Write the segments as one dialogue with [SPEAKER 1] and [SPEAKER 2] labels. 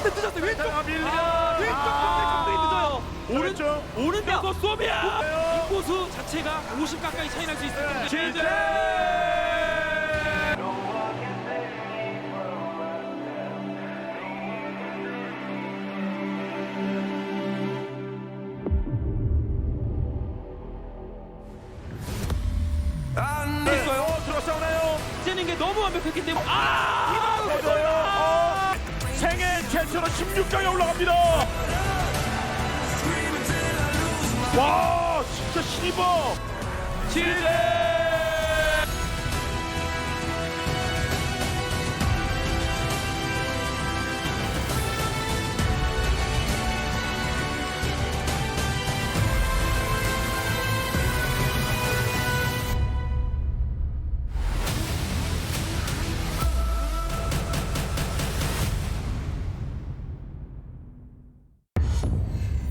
[SPEAKER 1] 근데 늦었어요. 왼쪽.
[SPEAKER 2] 밀리면
[SPEAKER 1] 왼쪽 감독이 늦어요.
[SPEAKER 2] 오른쪽 쏘면
[SPEAKER 1] 인코수 자체가 50 가까이 차이 날 수 있어요.
[SPEAKER 2] GSL 들어서나요?
[SPEAKER 1] 째는 게 너무 완벽했기 때문에
[SPEAKER 2] 생애 최초로 16강에 올라갑니다. 와, 진짜 신입어. GSL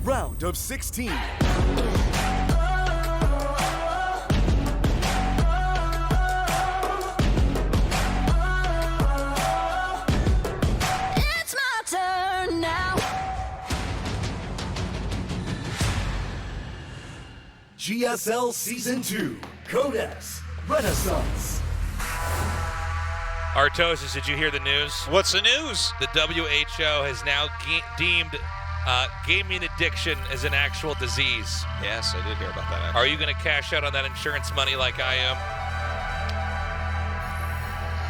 [SPEAKER 3] Round of 16.
[SPEAKER 4] It's my turn now.
[SPEAKER 3] GSL Season 2. Codex Renaissance.
[SPEAKER 5] Artosis, did you hear the news?
[SPEAKER 6] What's the news?
[SPEAKER 5] The WHO has now deemed gaming addiction as an actual disease.
[SPEAKER 6] Yes, I did hear about that. Actually.
[SPEAKER 5] Are you going to cash out on that insurance money like I am?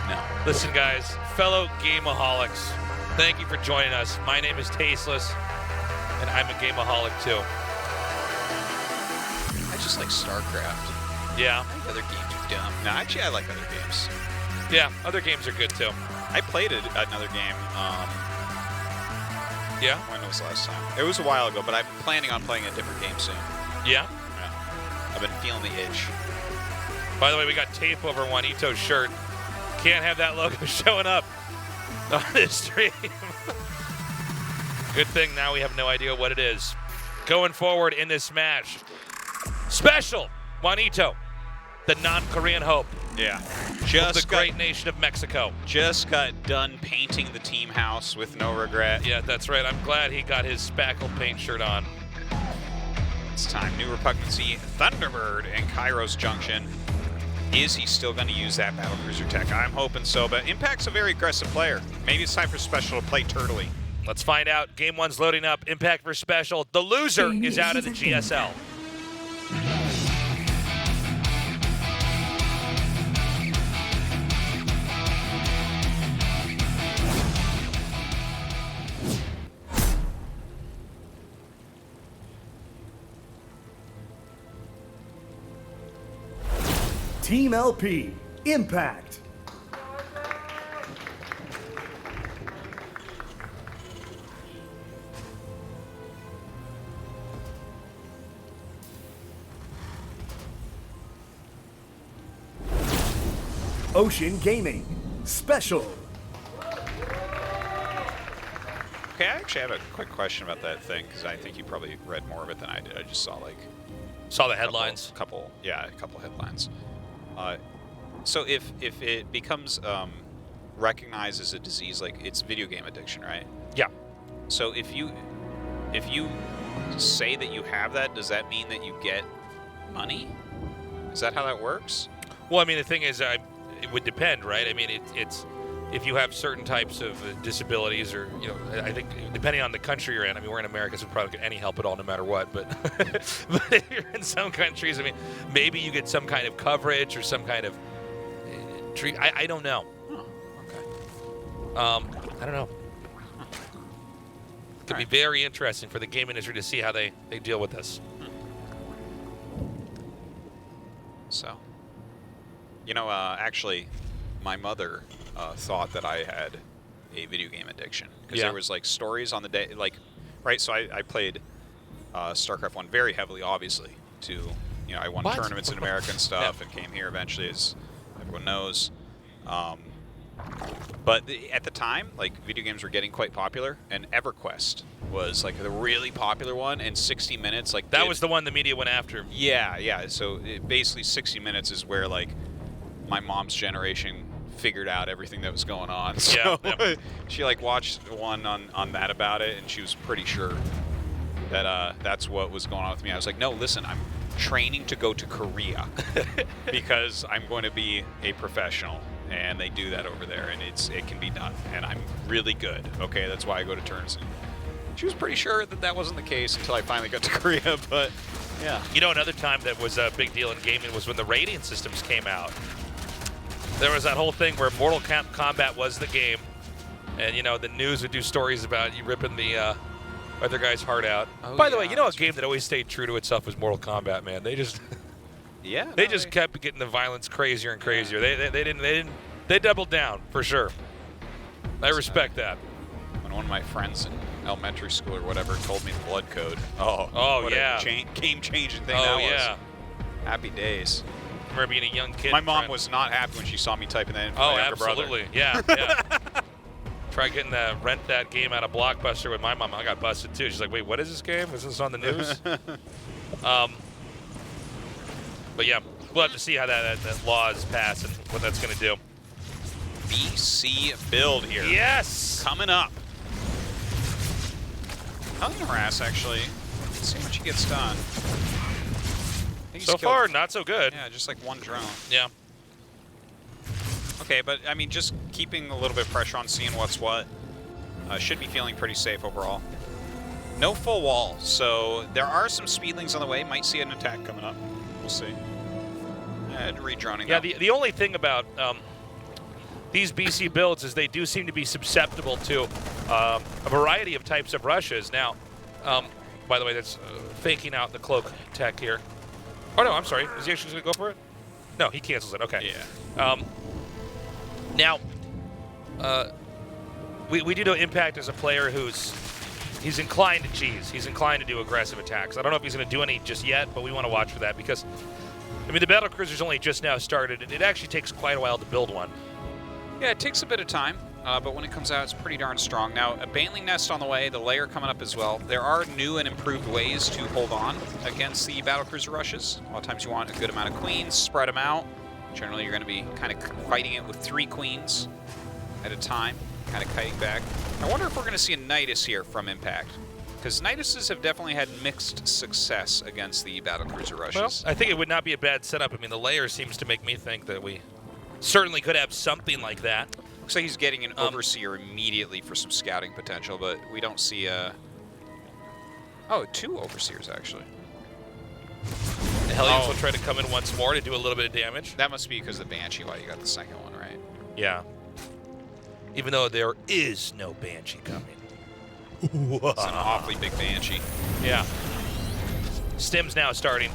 [SPEAKER 6] No.
[SPEAKER 5] Listen, guys, fellow gameaholics, thank you for joining us. My name is Tasteless, and I'm a gameaholic too.
[SPEAKER 6] I just like StarCraft.
[SPEAKER 5] Yeah,
[SPEAKER 6] I think other games are dumb. No, actually, I like other games.
[SPEAKER 5] yeah, other games are good too.
[SPEAKER 6] I played another game.
[SPEAKER 5] Yeah,
[SPEAKER 6] When was the last time? It was a while ago, but I'm planning on playing a different game soon.
[SPEAKER 5] yeah.
[SPEAKER 6] Yeah. I've been feeling the itch.
[SPEAKER 5] By the way, we got tape over Juanito's shirt. Can't have that logo showing up on this stream. Good thing now we have no idea what it is. Going forward in this match, SpeCiaL, Juanito, the non-Korean hope
[SPEAKER 6] Yeah.
[SPEAKER 5] of
[SPEAKER 6] Just
[SPEAKER 5] the great nation of Mexico.
[SPEAKER 6] Just got done painting the team house with no regret.
[SPEAKER 5] Yeah, that's right. I'm glad he got his SpeCiaL paint shirt on.
[SPEAKER 6] It's time. New Repugnancy, Thunderbird, and Kairos Junction. Is he still going to use that Battlecruiser tech? I'm hoping so, but Impact's a very aggressive player. Maybe it's time for SpeCiaL to play turtley.
[SPEAKER 5] Let's find out. Game one's loading up. Impact for SpeCiaL. The loser is out of the GSL.
[SPEAKER 3] Team LP. Impact. Ocean Gaming. SpeCiaL.
[SPEAKER 6] Okay, I actually have a quick question about that thing, because I think you probably read more of it than I did. I just saw like
[SPEAKER 5] Saw the headlines.
[SPEAKER 6] a couple headlines. So if it becomes recognized as a disease, like it's video game addiction, right?
[SPEAKER 5] Yeah.
[SPEAKER 6] So if you say that you have that, does that mean that you get money? Is that how that works?
[SPEAKER 5] Well, I mean, the thing is, it would depend, right? I mean, it's if you have certain types of disabilities, or I think depending on the country you're in. I mean, we're in America, so we probably don't get any help at all, no matter what. But but if you're in some countries, I mean, maybe you get some kind of coverage or some kind of treat. I don't know.
[SPEAKER 6] Oh, okay.
[SPEAKER 5] I don't know. Could be very interesting for the game industry to see how they deal with this.
[SPEAKER 6] So, actually, my mother thought that I had a video game addiction, because
[SPEAKER 5] Yeah.
[SPEAKER 6] there was like stories on the day, like, right? So I played StarCraft 1 very heavily, obviously. I won
[SPEAKER 5] What?
[SPEAKER 6] tournaments in America and stuff, and came here eventually, as everyone knows. But at the time, like, video games were getting quite popular, and EverQuest was like the really popular one, and 60 Minutes, like,
[SPEAKER 5] That was the one the media went after.
[SPEAKER 6] yeah. So basically 60 Minutes is where, like, my mom's generation figured out everything that was going on. So
[SPEAKER 5] Yeah.
[SPEAKER 6] she like watched one on that about it, and she was pretty sure that that's what was going on with me. I was like, no, listen, I'm training to go to Korea because I'm going to be a professional, and they do that over there, and it can be done, and I'm really good. Okay, that's why I go to turns. And she was pretty sure that that wasn't the case until I finally got to Korea, but yeah.
[SPEAKER 5] You know, another time that was a big deal in gaming was when the rating systems came out. There was that whole thing where Mortal Kombat was the game, and, you know, the news would do stories about you ripping the other guy's heart out.
[SPEAKER 6] Oh,
[SPEAKER 5] By the way,
[SPEAKER 6] yeah,
[SPEAKER 5] you know a
[SPEAKER 6] that's
[SPEAKER 5] game that always stayed true to itself was Mortal Kombat, man. They just
[SPEAKER 6] Yeah.
[SPEAKER 5] they just kept getting the violence crazier and crazier. They doubled down for sure. I respect that.
[SPEAKER 6] When one of my friends in elementary school or whatever told me the blood code. Oh what
[SPEAKER 5] yeah.
[SPEAKER 6] a game-changing thing
[SPEAKER 5] Oh
[SPEAKER 6] that
[SPEAKER 5] yeah.
[SPEAKER 6] was. Happy days.
[SPEAKER 5] I remember being a young kid.
[SPEAKER 6] My mom
[SPEAKER 5] trying-
[SPEAKER 6] was not happy when she saw me typing that in for
[SPEAKER 5] Oh,
[SPEAKER 6] my younger brother.
[SPEAKER 5] absolutely. Yeah, yeah. Try getting rent that game out of Blockbuster with my mom. I got busted too. She's like, "Wait, what is this game? Is this on the news?" But yeah, we'll have to see how that law is passed and what that's going to do.
[SPEAKER 6] BC build here.
[SPEAKER 5] Yes.
[SPEAKER 6] Coming up. Nothing to harass, actually. Let's see what she gets done. I think he's
[SPEAKER 5] So
[SPEAKER 6] killed-
[SPEAKER 5] far, not so good.
[SPEAKER 6] Yeah, just like one drone.
[SPEAKER 5] Yeah.
[SPEAKER 6] Okay, but I mean, just keeping a little bit of pressure on, seeing what's what. Should be feeling pretty safe overall. No full wall, so there are some speedlings on the way. Might see an attack coming up. We'll see. Redroning.
[SPEAKER 5] Yeah.
[SPEAKER 6] though.
[SPEAKER 5] The only thing about these BC builds is they do seem to be susceptible to a variety of types of rushes. Now, by the way, that's faking out the cloak tech here. Oh no, I'm sorry. Is he actually going to go for it? No, he cancels it. Okay.
[SPEAKER 6] Yeah.
[SPEAKER 5] Now, we do know Impact as a player he's inclined to cheese. He's inclined to do aggressive attacks. I don't know if he's going to do any just yet, but we want to watch for that because, I mean, the Battlecruiser's only just now started, and it actually takes quite a while to build one.
[SPEAKER 6] Yeah, it takes a bit of time, but when it comes out, it's pretty darn strong. Now, a Baneling Nest on the way, the layer coming up as well. There are new and improved ways to hold on against the Battlecruiser rushes. A lot of times you want a good amount of queens, spread them out. Generally, you're going to be kind of fighting it with 3 queens at a time, kind of kiting back. I wonder if we're going to see a Nidus here from Impact, because Niduses have definitely had mixed success against the Battlecruiser rushes.
[SPEAKER 5] Well, I think it would not be a bad setup. I mean, the layer seems to make me think that we certainly could have something like that.
[SPEAKER 6] Looks like he's getting an Overseer immediately for some scouting potential, but we don't see Oh, 2 Overseers, actually.
[SPEAKER 5] The Hellions will try to come in once more to do a little bit of damage.
[SPEAKER 6] That must be because of the Banshee why you got the second one, right?
[SPEAKER 5] Yeah. Even though there is no Banshee coming.
[SPEAKER 6] It's an awfully big Banshee.
[SPEAKER 5] Yeah. Stim's now starting.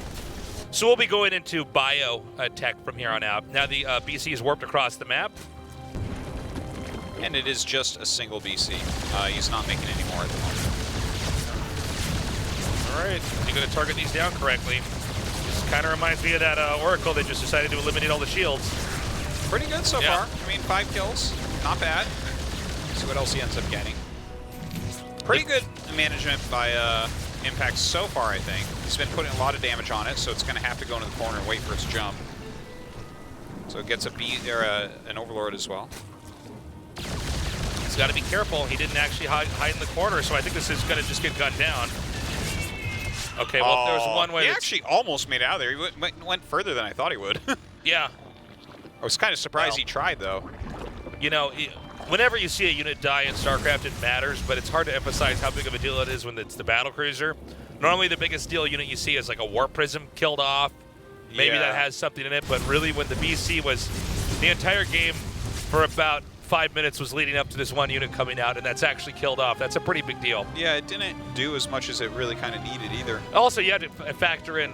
[SPEAKER 5] So we'll be going into bio tech from here on out. Now the BC is warped across the map.
[SPEAKER 6] And it is just a single BC. He's not making any more at the moment.
[SPEAKER 5] All right. Is he going to target these down correctly? This kind of reminds me of that Oracle that just decided to eliminate all the shields.
[SPEAKER 6] Pretty good so
[SPEAKER 5] Yeah.
[SPEAKER 6] far. I mean, 5 kills. Not bad. See what else he ends up getting. Pretty good management by Impact so far, I think. He's been putting a lot of damage on it, so it's going to have to go into the corner and wait for its jump. So it gets an Overlord as well.
[SPEAKER 5] He's got to be careful. He didn't actually hide in the corner, so I think this is going to just get gunned down. Okay, well, if there's one way.
[SPEAKER 6] He actually almost made it out of there. He went further than I thought he would.
[SPEAKER 5] Yeah.
[SPEAKER 6] I was kind of surprised
[SPEAKER 5] Well,
[SPEAKER 6] he tried, though.
[SPEAKER 5] You know, whenever you see a unit die in StarCraft, it matters, but it's hard to emphasize how big of a deal it is when it's the Battlecruiser. Normally, the biggest deal unit you see is like a Warp Prism killed off. Maybe
[SPEAKER 6] Yeah.
[SPEAKER 5] that has something in it, but really when the BC was the entire game for about 5 minutes was leading up to this one unit coming out, and that's actually killed off. That's a pretty big deal.
[SPEAKER 6] Yeah, it didn't do as much as it really kind of needed either.
[SPEAKER 5] Also, you have to factor in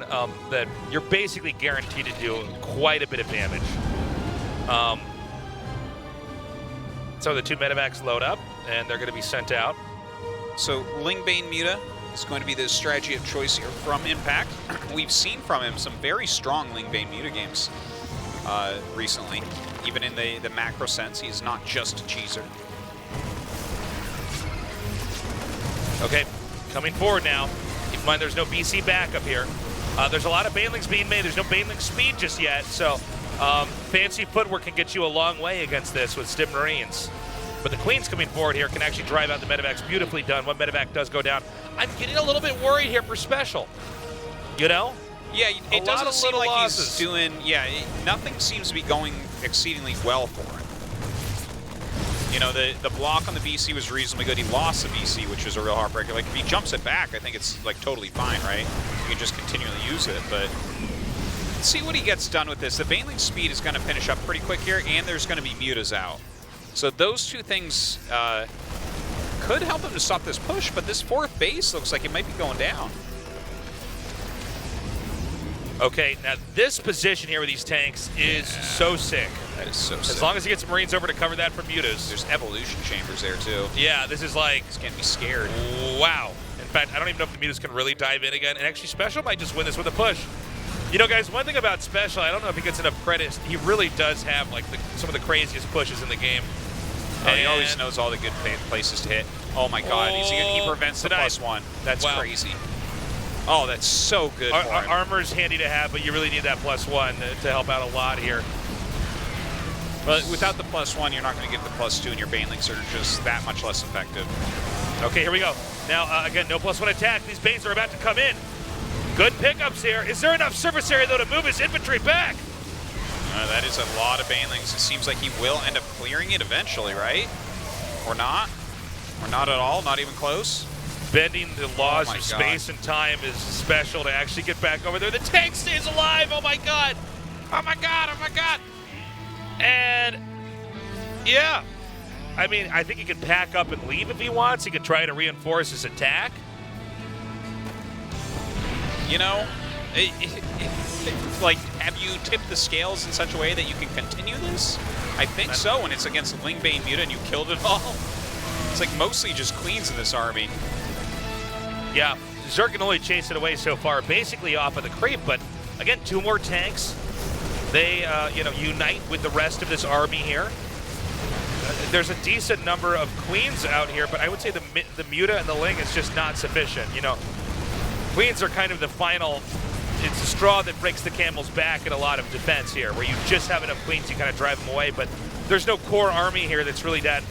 [SPEAKER 5] that you're basically guaranteed to do quite a bit of damage. So the 2 medevacs load up, and they're going to be sent out.
[SPEAKER 6] So Lingbane Muta is going to be the strategy of choice here from Impact. We've seen from him some very strong Lingbane Muta games recently. Even in the macro sense, he's not just a cheeser.
[SPEAKER 5] Okay, coming forward now. Keep in mind there's no BC backup here. There's a lot of Banelings being made. There's no Baneling speed just yet, so Fancy footwork can get you a long way against this with Stim Marines. But the Queens coming forward here can actually drive out the medevacs. Beautifully done. One medevac does go down. I'm getting a little bit worried here for SpeCiaL. You know?
[SPEAKER 6] Yeah, it doesn't seem like
[SPEAKER 5] losses.
[SPEAKER 6] he's doing, nothing seems to be going exceedingly well for him. You know, the block on the BC was reasonably good. He lost the BC, which was a real heartbreaker. Like, if he jumps it back, I think it's, like, totally fine, right? You can just continually use it, but let's see what he gets done with this. The Baneling speed is going to finish up pretty quick here, and there's going to be mutas out. So those two things could help him to stop this push, but this fourth base looks like it might be going down.
[SPEAKER 5] Okay, now this position here with these tanks is so sick.
[SPEAKER 6] That is so sick.
[SPEAKER 5] As long as he gets Marines over to cover that from mutas.
[SPEAKER 6] There's evolution chambers there, too.
[SPEAKER 5] Yeah, this is like...
[SPEAKER 6] He's getting me scared.
[SPEAKER 5] Wow. In fact, I don't even know if the mutas can really dive in again. And actually, SpeCiaL might just win this with a push. You know, guys, one thing about SpeCiaL, I don't know if he gets enough credit. He really does have like some of the craziest pushes in the game.
[SPEAKER 6] He always knows all the good places to hit. Oh, my God. He prevents the +1. That's crazy. Oh, that's so good for him.
[SPEAKER 5] Armor's handy to have, but you really need that +1 to help out a lot here.
[SPEAKER 6] But without the +1, you're not going to get the +2, and your Banelings are just that much less effective.
[SPEAKER 5] Okay, here we go. Now, again, no +1 attack. These Banes are about to come in. Good pickups here. Is there enough surface area, though, to move his infantry back?
[SPEAKER 6] That is a lot of Banelings. It seems like he will end up clearing it eventually, right? Or not? Or not at all? Not even close?
[SPEAKER 5] Bending the laws of space and time is SpeCiaL to actually get back over there. The tank stays alive. Oh my God. Oh my God. Oh my God. And yeah, I mean, I think he can pack up and leave if he wants. He could try to reinforce his attack.
[SPEAKER 6] You know, like, have you tipped the scales in such a way that you can continue this? I think so, when it's against a Lingbane Muta and you killed it all. It's like mostly just Queens in this army.
[SPEAKER 5] Yeah, Zerg can only chase it away so far, basically off of the creep, but again, 2 more tanks. They, unite with the rest of this army here. There's a decent number of Queens out here, but I would say the Muta and the Ling is just not sufficient. You know, Queens are kind of the final, it's the straw that breaks the camel's back in a lot of defense here, where you just have enough Queens, you kind of drive them away, but there's no core army here that's really that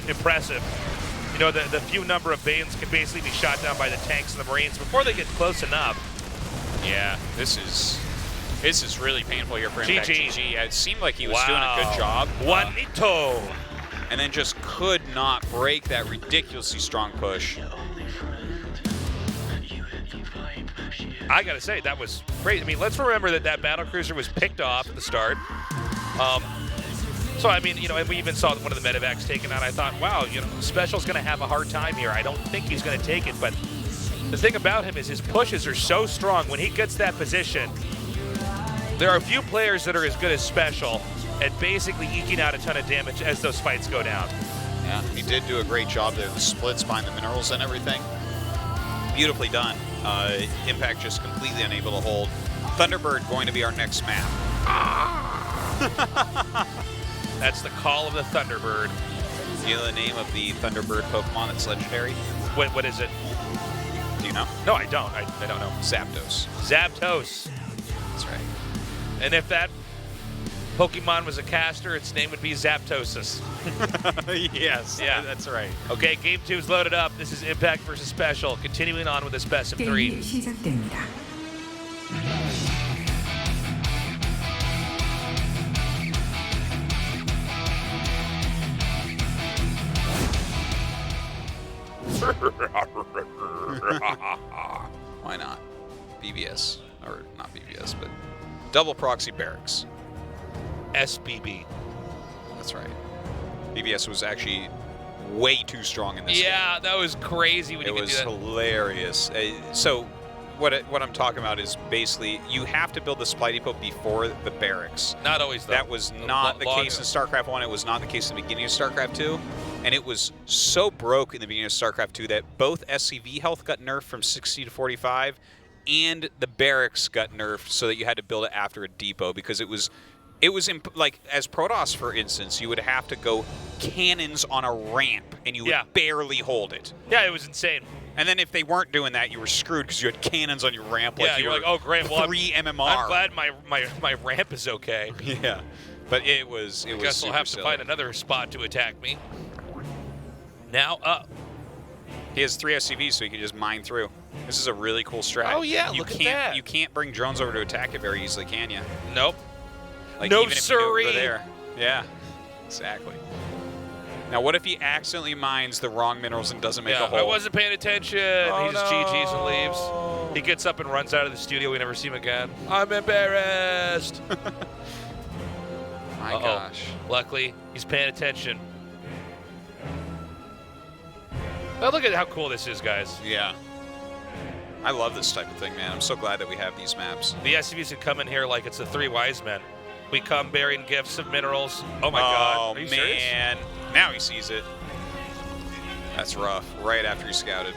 [SPEAKER 5] impressive. You know, the few number of Banes can basically be shot down by the tanks and the Marines before they get close enough.
[SPEAKER 6] Yeah, this is really painful here for Impact.
[SPEAKER 5] GG.
[SPEAKER 6] It seemed like he was doing a good job.
[SPEAKER 5] Juanito.
[SPEAKER 6] And then just could not break that ridiculously strong push.
[SPEAKER 5] I gotta say, that was great. I mean, let's remember that Battlecruiser was picked off at the start. So, I mean, you know, and we even saw one of the medevacs taken out. I thought, wow, you know, SpeCial's going to have a hard time here. I don't think he's going to take it, but the thing about him is his pushes are so strong. When he gets that position, there are a few players that are as good as SpeCial at basically eking out a ton of damage as those fights go down.
[SPEAKER 6] Yeah, he did do a great job there. The splits behind the minerals and everything. Beautifully done. Impact just completely unable to hold. Thunderbird going to be our next map.
[SPEAKER 5] That's the call of the Thunderbird.
[SPEAKER 6] Do you know the name of the Thunderbird Pokemon that's legendary?
[SPEAKER 5] What is it?
[SPEAKER 6] Do you know?
[SPEAKER 5] No, I don't. I don't know.
[SPEAKER 6] Zapdos.
[SPEAKER 5] Zapdos.
[SPEAKER 6] That's right.
[SPEAKER 5] And if that Pokemon was a caster, its name would be Zapdosis.
[SPEAKER 6] Yes,
[SPEAKER 5] yeah,
[SPEAKER 6] that's right.
[SPEAKER 5] Okay, game 2 is loaded up. This is Impact versus SpeCial. Continuing on with this best of 3.
[SPEAKER 7] 게임이 시작됩니다.
[SPEAKER 6] Why not? BBS. Or not BBS, but double proxy barracks.
[SPEAKER 5] SBB.
[SPEAKER 6] That's right. BBS was actually way too strong in this game.
[SPEAKER 5] Yeah, that was crazy when you could do that.
[SPEAKER 6] It was hilarious. So what I'm talking about is basically you have to build the supply depot before the barracks.
[SPEAKER 5] Not always, though.
[SPEAKER 6] That was not the case in StarCraft 1. It was not the case in the beginning of StarCraft 2. And it was so broke in the beginning of StarCraft 2 that both SCV health got nerfed from 60 to 45, and the barracks got nerfed so that you had to build it after a depot because it was like, as Protoss, for instance, you would have to go cannons on a ramp, and you would barely hold it.
[SPEAKER 5] Yeah, it was insane.
[SPEAKER 6] And then if they weren't doing that, you were screwed because you had cannons on your ramp.
[SPEAKER 5] Yeah,
[SPEAKER 6] Like you
[SPEAKER 5] you're
[SPEAKER 6] were
[SPEAKER 5] like, oh great, well
[SPEAKER 6] 3 MMR.
[SPEAKER 5] I'm glad my ramp is okay.
[SPEAKER 6] Yeah, but it was.
[SPEAKER 5] I guess we'll have to find another spot to attack me. Now up.
[SPEAKER 6] He has 3 SCVs, so he can just mine through. This is a really cool strat.
[SPEAKER 5] Oh yeah,
[SPEAKER 6] you
[SPEAKER 5] look
[SPEAKER 6] can't,
[SPEAKER 5] at that.
[SPEAKER 6] You can't bring drones over to attack it very easily, can you?
[SPEAKER 5] Nope.
[SPEAKER 6] Like,
[SPEAKER 5] No
[SPEAKER 6] even if you do it over
[SPEAKER 5] siree.
[SPEAKER 6] there. Yeah, exactly. Now, what if he accidentally mines the wrong minerals and doesn't make a
[SPEAKER 5] Yeah,
[SPEAKER 6] hole?
[SPEAKER 5] I wasn't paying attention.
[SPEAKER 6] Oh,
[SPEAKER 5] He just GG's and leaves. He gets up and runs out of the studio. We never see him again. I'm embarrassed.
[SPEAKER 6] My
[SPEAKER 5] Uh-oh.
[SPEAKER 6] gosh.
[SPEAKER 5] Luckily, he's paying attention. Now look at how cool this is, guys.
[SPEAKER 6] Yeah. I love this type of thing, man. I'm so glad that we have these maps.
[SPEAKER 5] The SCVs could come in here like it's the 3 wise men. We come bearing gifts of minerals. Oh my God. Are you serious?
[SPEAKER 6] Man. Now he sees it. That's rough. Right after he scouted.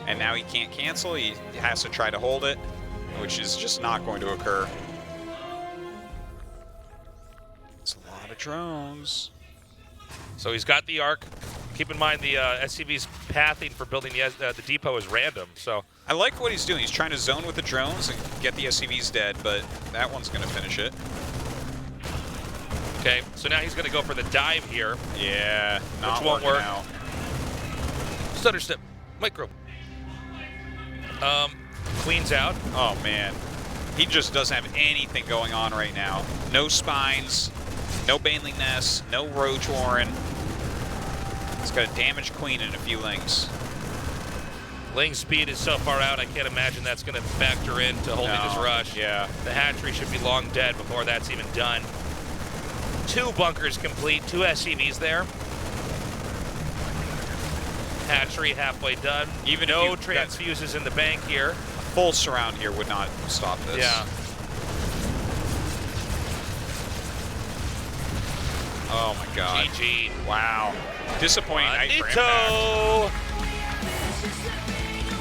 [SPEAKER 6] And now he can't cancel. He has to try to hold it, which is just not going to occur. It's a lot of drones.
[SPEAKER 5] So he's got the arc. Keep in mind the SCV's pathing for building the depot is random. So
[SPEAKER 6] I like what he's doing. He's trying to zone with the drones and get the SCVs dead, but that one's going to finish it.
[SPEAKER 5] okay, so now he's going to go for the dive here.
[SPEAKER 6] Yeah, not
[SPEAKER 5] Which won't
[SPEAKER 6] working
[SPEAKER 5] work.
[SPEAKER 6] out.
[SPEAKER 5] Stutter step, micro. Queen's out.
[SPEAKER 6] Oh, man. He just doesn't have anything going on right now. No spines, no Baneling Nest, no Roach Warren. He's got a damaged queen and a few lings.
[SPEAKER 5] Ling speed is so far out, I can't imagine that's going to factor into holding his rush.
[SPEAKER 6] Yeah.
[SPEAKER 5] The hatchery should be long dead before that's even done. 2 bunkers complete, 2 SCVs there. Hatchery halfway done.
[SPEAKER 6] Even if
[SPEAKER 5] no
[SPEAKER 6] you've got-
[SPEAKER 5] transfuses in the bank here.
[SPEAKER 6] Full surround here would not stop this.
[SPEAKER 5] Yeah.
[SPEAKER 6] Oh, my God.
[SPEAKER 5] GG.
[SPEAKER 6] Wow. Disappointing night for Impact.
[SPEAKER 5] Bonito.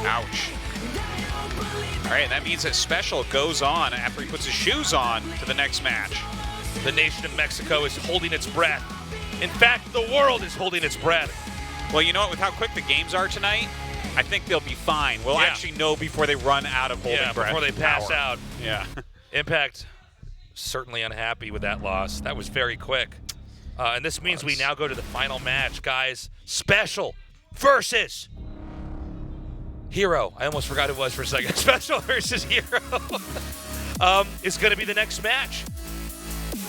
[SPEAKER 6] Ouch. All right, that means that SpeCiaL goes on after he puts his shoes on to the next match.
[SPEAKER 5] The nation of Mexico is holding its breath. In fact, the world is holding its breath.
[SPEAKER 6] Well, you know what? With how quick the games are tonight, I think they'll be fine. We'll
[SPEAKER 5] Yeah.
[SPEAKER 6] actually know before they run out of holding breath.
[SPEAKER 5] Before they pass
[SPEAKER 6] power.
[SPEAKER 5] out.
[SPEAKER 6] Yeah.
[SPEAKER 5] Impact certainly unhappy with that loss. That was very quick. And this means we now go to the final match, guys. SpeCiaL versus Hero. I almost forgot who it was for a second. SpeCiaL versus Hero is going to be the next match.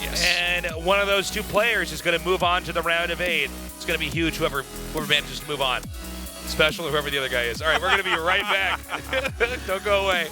[SPEAKER 6] Yes.
[SPEAKER 5] And one of those 2 players is going to move on to the round of 8. It's going to be huge, whoever manages to move on. SpeCiaL or whoever the other guy is. All right, we're going to be right back. Don't go away.